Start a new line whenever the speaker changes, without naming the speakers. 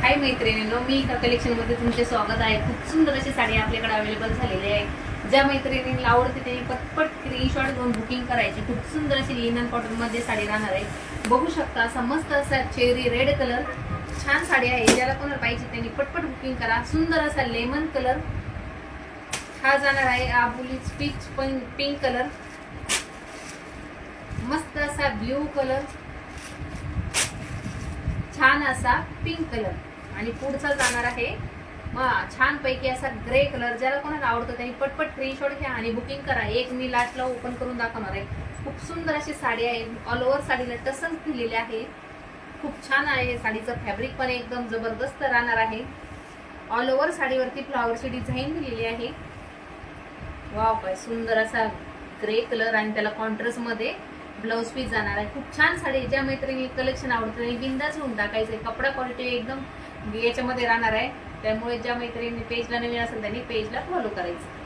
हाय मैत्रिणींनो, मी एका कलेक्शन मध्ये तुमचे स्वागत आहे। खूप सुंदर अशी साडी आपल्याकडे अवेलेबल झालेली आहे। ज्या मैत्रिणींना आवडते त्यांनी पटपट स्क्रीनशॉट घेऊन बुकिंग करायची। खूप सुंदर अशी लिनन कॉटन मध्ये साडी राहणार आहे। बघू शकता असा मस्त असा चेरी रेड कलर छान साडी आहे। ज्याला कोणाला पाहिजे त्यांनी पटपट बुकिंग करा। सुंदर असा लेमन कलर हा जाणार आहे। आबुली स्टिच पिंक कलर, मस्त असा ब्ल्यू कलर, छान असा पिंक कलर आणि पुढचा जाणार आहे छान पैकी असा ग्रे कलर। ज्याला कोणाला आवडतं त्यांनी पटपट स्क्रीनशॉट घ्या आणि बुकिंग करा। एक मी लास्टला ओपन करून दाखवणार आहे। खूप सुंदर अशी साडी आहे। ऑल ओव्हर साडीला टसल्स दिलेले आहे। खूप छान आहे। साडीचं फॅब्रिक पण एकदम जबरदस्त राहणार आहे। ऑल ओव्हर साडीवरती फ्लावरची डिझाईन दिलेली आहे। वाव, काय सुंदर असा ग्रे कलर आणि त्याला कॉन्ट्रास्ट मध्ये ब्लाउज पीस जाणार आहे। खूप छान साडी। ज्या मैत्रिणी कलेक्शन आवडतं बिंदास घेऊन टाकायचं। कपडा क्वालिटी एकदम याच्यामध्ये राहणार आहे। त्यामुळे ज्या मैत्रिणी पेजला नवीन असेल त्यांनी पेजला फॉलो करायचं।